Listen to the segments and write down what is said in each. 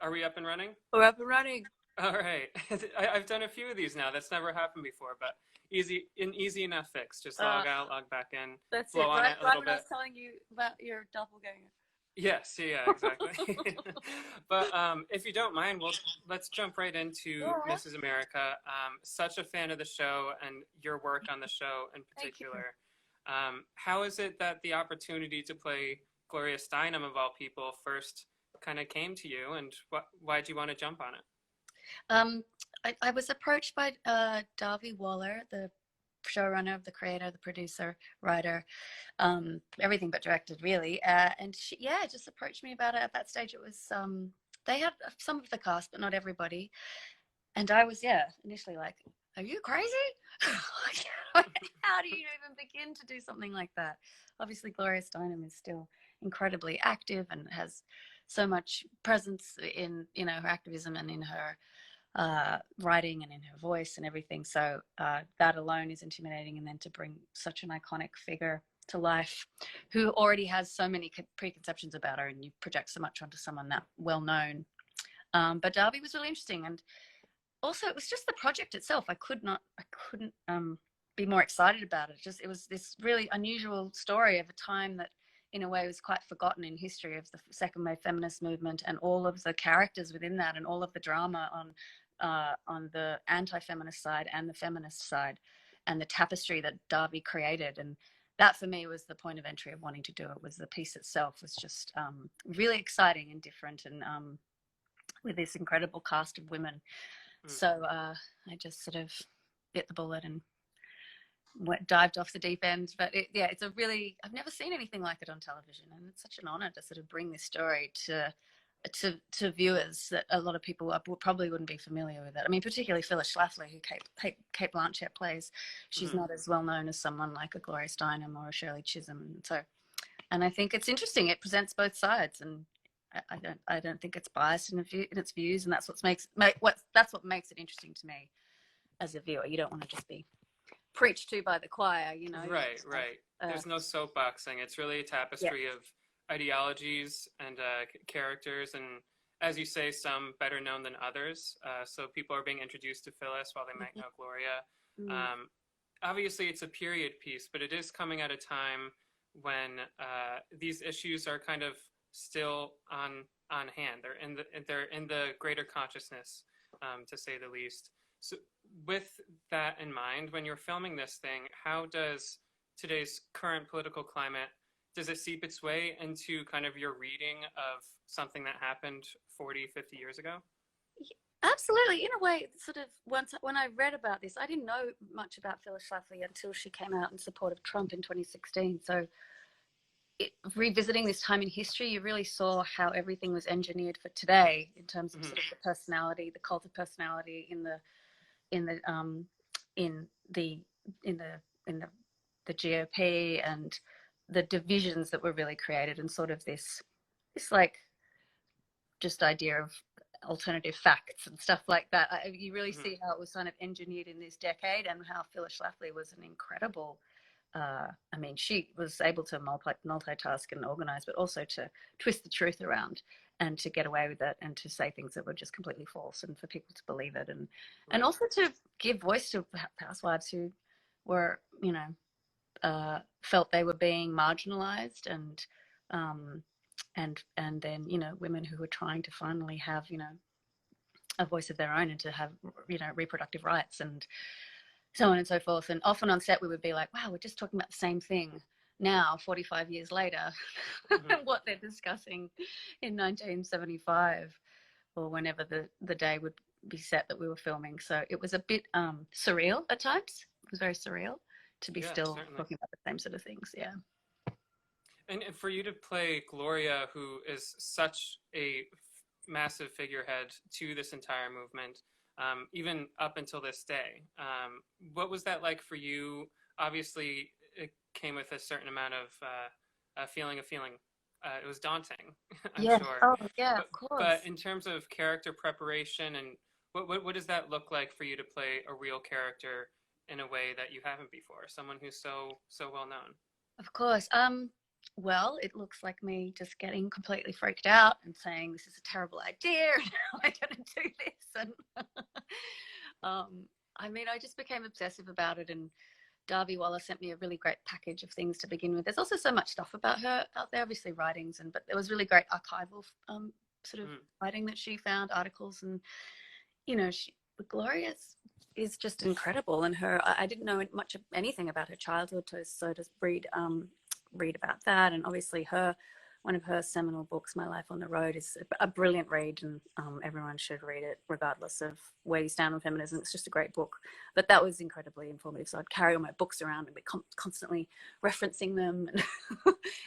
Are we up and running? We're up and running. All right. I've done a few of these now. That's never happened before, but an easy enough fix. Just Uh, log out, log back in, that's it. blow on Right, it a right little when I bit. was telling you about your doppelganger. Yes, yeah, exactly. But if you don't mind, let's jump right into Yeah. Mrs. America. Such a fan of the show and your work on the show in Thank you. particular. How is it that the opportunity to play Gloria Steinem, of all people, first kind of came to you, and why'd you want to jump on it? Um, I was approached by Darby Waller, the showrunner, the creator, the producer, writer, everything but directed, really. And she, yeah, just approached me about it. At that stage, it was they had some of the cast, but not everybody. And I was, yeah, initially like, "Are you crazy? How do you even begin to do something like that?" Obviously, Gloria Steinem is still incredibly active and has so much presence in her activism and in her writing and in her voice and everything. So that alone is intimidating. And then to bring such an iconic figure to life who already has so many preconceptions about her, and you project so much onto someone that well known. But Darby was really interesting. And also it was just the project itself. I couldn't be more excited about it. It was this really unusual story of a time that in a way was quite forgotten in history, of the second wave feminist movement, and all of the characters within that, and all of the drama on the anti-feminist side and the feminist side, and the tapestry that Darby created. And that for me was the point of entry of wanting to do it. Was the piece itself was just really exciting and different, and with this incredible cast of women. So I just sort of bit the bullet and dived off the deep end. But it's a really, I've never seen anything like it on television, and it's such an honor to sort of bring this story to viewers that a lot of people probably wouldn't be familiar with it. I mean, particularly Phyllis Schlafly, who Kate Blanchett plays. She's not as well known as someone like a Gloria Steinem or a Shirley Chisholm, and I think it's interesting. It presents both sides, and I don't think it's biased in its views, and that's what makes it interesting to me as a viewer. You don't want to just be preached to by the choir, Right. There's no soapboxing. It's really a tapestry of ideologies and characters, and as you say, some better known than others. So people are being introduced to Phyllis while they might know Gloria. Obviously, it's a period piece, but it is coming at a time when these issues are kind of still on hand. They're in the greater consciousness, to say the least. So with that in mind, when you're filming this thing, how does today's current political climate, does it seep its way into kind of your reading of something that happened 40, 50 years ago? Absolutely. In a way, sort of when I read about this, I didn't know much about Phyllis Schlafly until she came out in support of Trump in 2016. So revisiting this time in history, you really saw how everything was engineered for today in terms of sort of the personality, the cult of personality in the GOP, and the divisions that were really created, and sort of this like just idea of alternative facts and stuff like that. You really see how it was kind of engineered in this decade, and how Phyllis Schlafly was an incredible I mean, she was able to multitask and organize, but also to twist the truth around and to get away with it, and to say things that were just completely false, and for people to believe it, and also to give voice to housewives who were, felt they were being marginalized, and then, women who were trying to finally have, a voice of their own, and to have, reproductive rights, and so on and so forth. And often on set we would be like, wow, we're just talking about the same thing now, 45 years later, what they're discussing in 1975, or whenever the day would be set that we were filming. So it was a bit surreal at times. It was very surreal to be still certainly talking about the same sort of things. Yeah. And for you to play Gloria, who is such a massive figurehead to this entire movement, even up until this day. What was that like for you? Obviously, it came with a certain amount of a feeling. It was daunting, I'm sure. Oh, yeah, of course. But in terms of character preparation, and what does that look like for you to play a real character in a way that you haven't before? Someone who's so well known. Of course. well, it looks like me just getting completely freaked out and saying this is a terrible idea and how am I going to do this? And I mean, I just became obsessive about it. And Darby Waller sent me a really great package of things to begin with. There's also so much stuff about her out there, obviously writings, but there was really great archival sort of writing that she found, articles, and Gloria is just incredible. And I didn't know much of anything about her childhood, so to read about that. And obviously one of her seminal books, My Life on the Road, is a brilliant read, and everyone should read it regardless of where you stand on feminism. It's just a great book. But that was incredibly informative. So I'd carry all my books around and be constantly referencing them.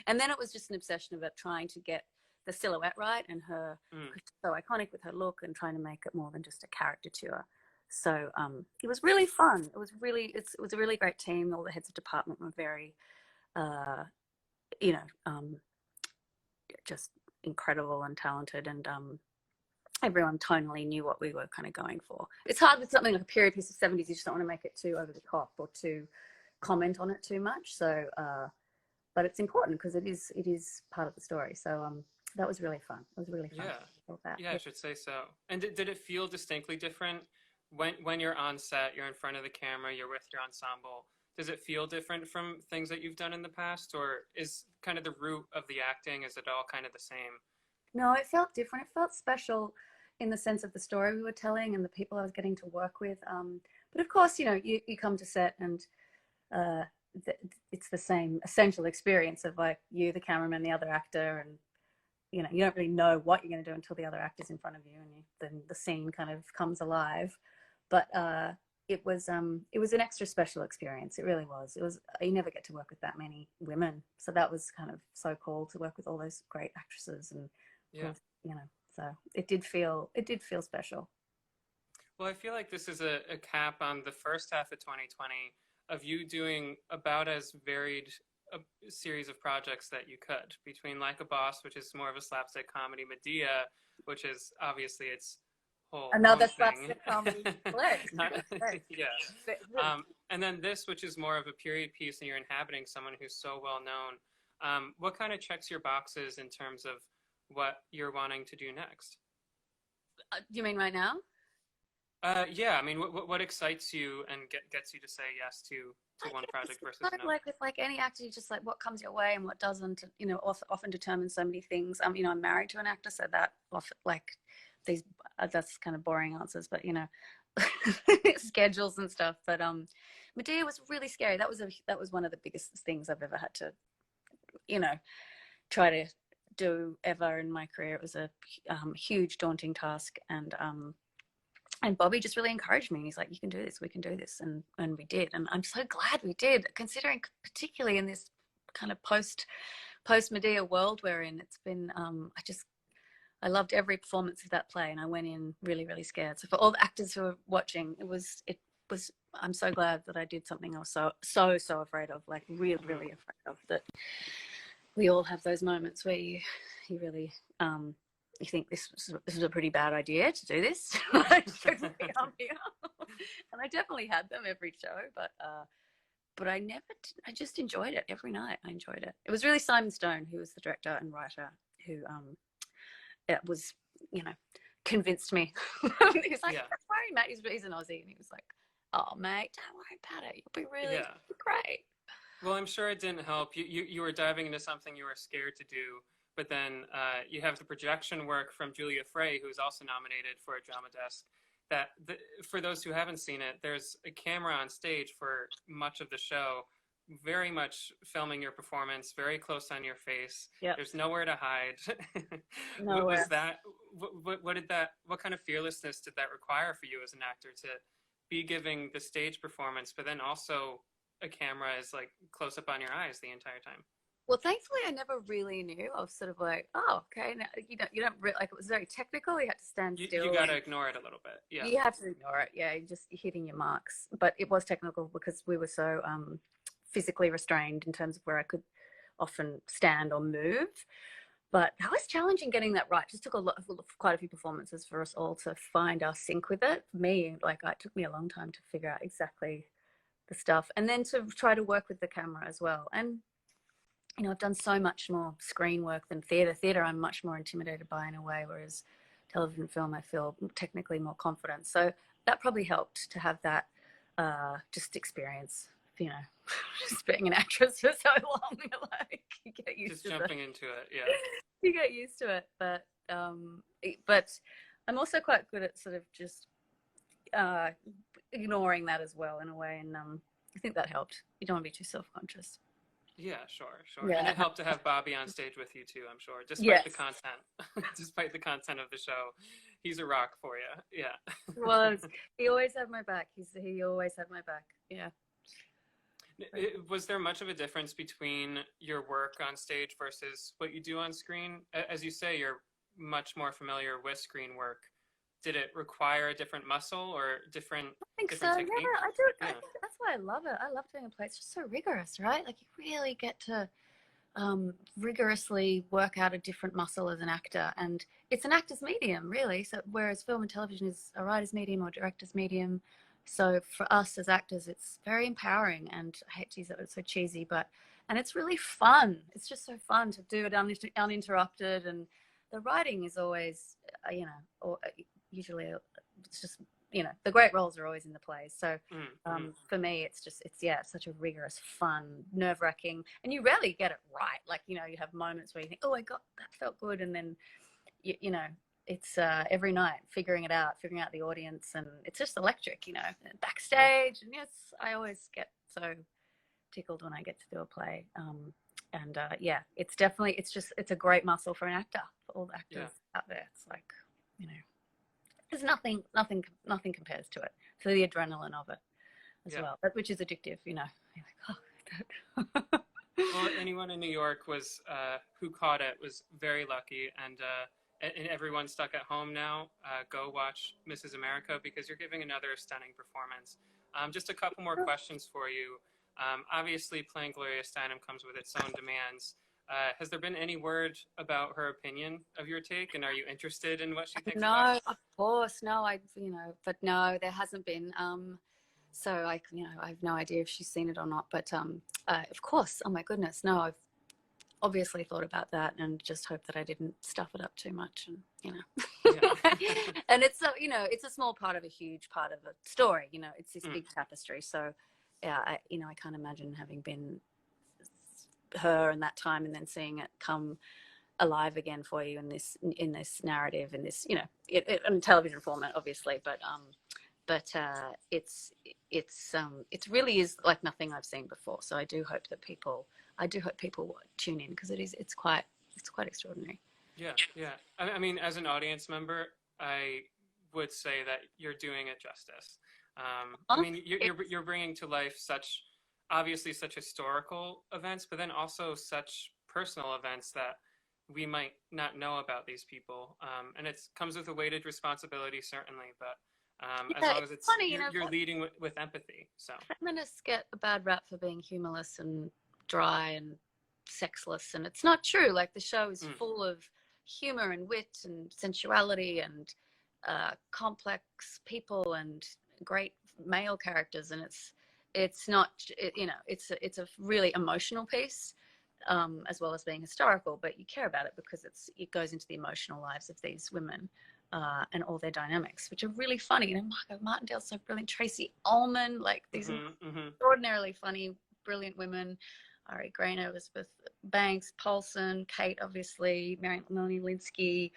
And then it was just an obsession about trying to get the silhouette right, and her so iconic with her look, and trying to make it more than just a caricature. So it was really fun. It was a really great team. All the heads of department were very just incredible and talented, and everyone tonally knew what we were kind of going for. It's hard with something like a period piece of 70s. You just don't want to make it too over the top or to comment on it too much. So but it's important because it is part of the story. So that was really fun. It was really fun. Yeah, I should say so. And did it feel distinctly different when you're on set, you're in front of the camera, you're with your ensemble? Does it feel different from things that you've done in the past, or is kind of the root of the acting, is it all kind of the same? No, it felt different. It felt special in the sense of the story we were telling and the people I was getting to work with. But of course, you come to set and it's the same essential experience of like you, the cameraman, the other actor, and you don't really know what you're going to do until the other actor's in front of you, and then the scene kind of comes alive. But it was an extra special experience. It really was. You never get to work with that many women, so that was kind of so cool to work with all those great actresses, and so it did feel special. Well, I feel like this is a cap on the first half of 2020 of you doing about as varied a series of projects that you could, between Like a Boss, which is more of a slapstick comedy, Medea, which is obviously its whole another slapstick comedy. Yeah. And then this, which is more of a period piece, and you're inhabiting someone who's so well known. What kind of checks your boxes in terms of what you're wanting to do next? You mean right now? Yeah, I mean, what excites you and gets you to say yes to one project versus another? Like any actor, you just like what comes your way and what doesn't. Often determines so many things. I'm married to an actor, so that often these that's kind of boring answers, but schedules and stuff. But Medea was really scary. That was one of the biggest things I've ever had to try to do ever in my career. It was a huge daunting task, and Bobby just really encouraged me. And he's like, you can do this, we can do this. And we did. And I'm so glad we did, considering particularly in this kind of post Medea world we're in. It's been, I loved every performance of that play, and I went in really, really scared. So for all the actors who are watching, I'm so glad that I did something I was so afraid of, like really, really afraid of. That we all have those moments where you really, you think this was a pretty bad idea to do this. I shouldn't be on here. And I definitely had them every show, but I just enjoyed it every night. I enjoyed it. It was really Simon Stone, who was the director and writer, who it was, convinced me. He was like, don't worry, Matt. He's an Aussie, and he was like, oh, mate, don't worry about it. You'll be really great. Well, I'm sure it didn't help. You were diving into something you were scared to do. But then you have the projection work from Julia Frey, who's also nominated for a Drama Desk. For those who haven't seen it, there's a camera on stage for much of the show, very much filming your performance, very close on your face. Yep. There's nowhere to hide. Nowhere. What was that? What kind of fearlessness did that require for you as an actor, to be giving the stage performance, but then also a camera is like close up on your eyes the entire time? Well, thankfully, I never really knew. I was sort of like, oh, okay. Now, you don't really, like, it was very technical. You had to stand still. You got to ignore it a little bit. Yeah. You have to ignore it. Yeah, you're just hitting your marks. But it was technical because we were so physically restrained in terms of where I could often stand or move. But that was challenging getting that right. It just took quite a few performances for us all to find our sync with it. For me, it took me a long time to figure out exactly the stuff, and then to try to work with the camera as well. And you know, I've done so much more screen work than theatre. Theatre I'm much more intimidated by in a way, whereas television film I feel technically more confident. So that probably helped to have that just experience, you know, just being an actress for so long. Like you get used Just to jumping into it, yeah. you get used to it. But I'm also quite good at sort of just uh, ignoring that as well in a way, and I think that helped. You don't want to be too self-conscious. Yeah, sure. And Yeah. it helped to have Bobby on stage with you too, I'm sure. Despite Yes. the content, despite the content of the show, he's a rock for you. Yeah. Was he always had my back? He always had my back. Yeah. Was there much of a difference between your work on stage versus what you do on screen? As you say, you're much more familiar with screen work. Did it require a different muscle or different I think different so. technique? Yeah, I do. I Yeah. think that's why I love it. I love doing a play. It's just so rigorous, right? Like you really get to rigorously work out a different muscle as an actor, and it's an actor's medium, really. So whereas film and television is a writer's medium or director's medium, so for us as actors, it's very empowering. And I hate to use that; it's so cheesy, and it's really fun. It's just so fun to do it uninterrupted, and the writing is always, you know, or usually it's just, you know, the great roles are always in the plays. So for me, it's yeah, such a rigorous, fun, nerve-wracking, and you rarely get it right. Like, you know, you have moments where you think, oh, I got that, felt good, and then you know, it's every night figuring out the audience, and it's just electric, you know, backstage. And yes, I always get so tickled when I get to do a play. Yeah, it's definitely, it's a great muscle for an actor, for all the actors out there. It's like, you know, there's nothing compares to it, for the adrenaline of it as well, which is addictive, you know. You're like, oh. Well, anyone in New York was who caught it was very lucky, and everyone stuck at home now. Go watch Mrs. America because you're giving another stunning performance. Just a couple more questions for you. Obviously, playing Gloria Steinem comes with its own demands. Has there been any word about her opinion of your take, and are you interested in what she thinks about No, it? of course, no. But no, there hasn't been. So I have no idea if she's seen it or not. But of course, oh my goodness, no. I've obviously thought about that and just hope that I didn't stuff it up too much, and you know. And it's it's a small part of a huge part of a story. You know, it's this big tapestry. So yeah, I can't imagine having been her in that time and then seeing it come alive again for you in this narrative, in this, you know, in television format, obviously, but it really is like nothing I've seen before. So I do hope people tune in, because it's quite extraordinary. Yeah. I mean, as an audience member, I would say that you're doing it justice. I mean, you're bringing to life such historical events, but then also such personal events that we might not know about these people. And it comes with a weighted responsibility, certainly, but as long as it's funny, you're leading with empathy. So feminists get a bad rap for being humorless and dry and sexless, and it's not true. Like, the show is full of humor and wit and sensuality and complex people and great male characters, and it's not, you know, it's a really emotional piece, as well as being historical, but you care about it because it goes into the emotional lives of these women, and all their dynamics, which are really funny. You know, Margot Martindale's so brilliant, Tracy Ullman, like these extraordinarily funny, brilliant women. Ari Grainer, Elizabeth Banks, Paulson, Kate, obviously, Melanie Linsky,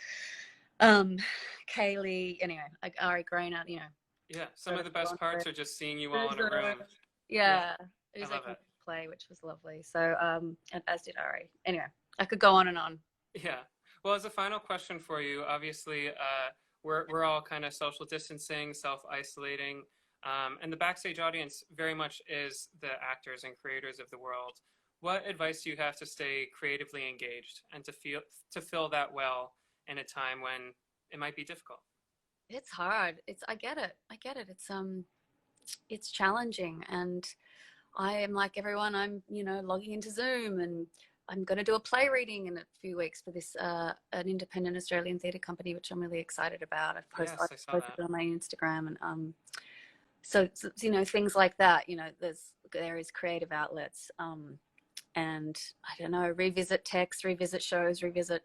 Kaylee, anyway, like Ari Grainer, you know. Yeah, some of the best parts are just seeing you all in a room. Yeah, it was like a play, which was lovely. So, and as did Ari. Anyway, I could go on and on. Yeah. Well, as a final question for you, obviously, we're all kind of social distancing, self-isolating, and the backstage audience very much is the actors and creators of the world. What advice do you have to stay creatively engaged and to fill that well in a time when it might be difficult? It's hard. I get it. It's challenging, and I am like everyone. I'm, you know, logging into Zoom, and I'm going to do a play reading in a few weeks for this an independent Australian theatre company, which I'm really excited about. I've posted it on my Instagram, and so you know, things like that. You know, there is creative outlets. and I don't know, revisit texts, revisit shows, revisit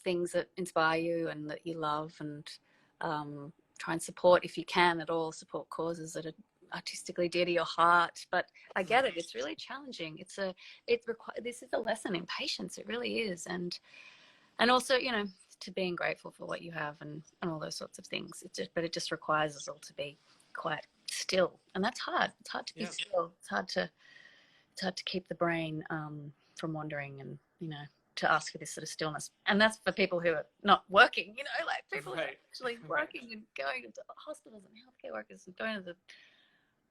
things that inspire you and that you love, and try and support, if you can at all, support causes that are artistically dear to your heart. But I get it, it's really challenging. This is a lesson in patience, it really is. And also, you know, to being grateful for what you have, and all those sorts of things. But it just requires us all to be quite still, and that's hard. It's hard to be still. It's hard to keep the brain from wandering, and, you know, to ask for this sort of stillness. And that's for people who are not working, you know, like people who are actually working and going to hospitals and healthcare workers and going to the,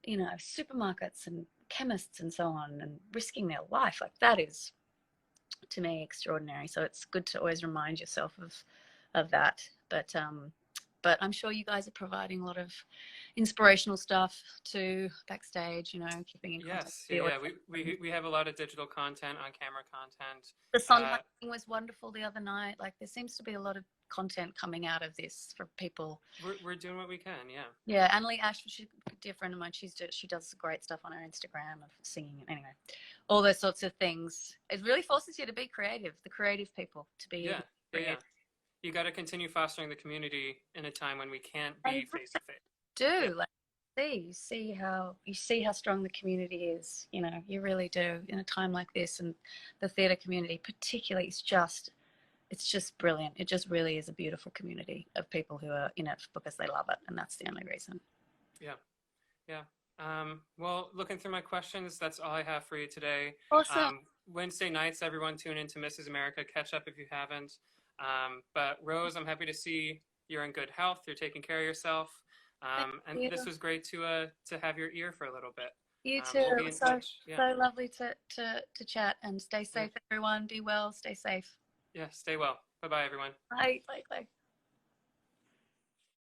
you know, supermarkets and chemists and so on, and risking their life. Like, that is, to me, extraordinary. So it's good to always remind yourself of that. But I'm sure you guys are providing a lot of inspirational stuff too backstage, you know, keeping in contact. Yes, we have a lot of digital content, on camera content. The Sondheim thing was wonderful the other night. Like, there seems to be a lot of content coming out of this for people. We're doing what we can, yeah. Yeah, Annalie Ashford, she's a dear friend of mine. She does great stuff on her Instagram of singing. Anyway, all those sorts of things. It really forces you to be creative, the creative people, to be creative. You got to continue fostering the community in a time when we can't be face to face. Like, you see how strong the community is. You know, you really do, in a time like this. And the theatre community particularly is it's just brilliant. It just really is a beautiful community of people who are in it because they love it, and that's the only reason. Yeah. Well, looking through my questions, that's all I have for you today. Awesome. Wednesday nights, everyone tune into Mrs. America. Catch up if you haven't. But Rose, I'm happy to see you're in good health. You're taking care of yourself. And this was great to have your ear for a little bit. You too. We'll so lovely to chat, and stay safe, everyone. Be well. Stay safe. Yeah. Stay well. Bye-bye, everyone. Bye.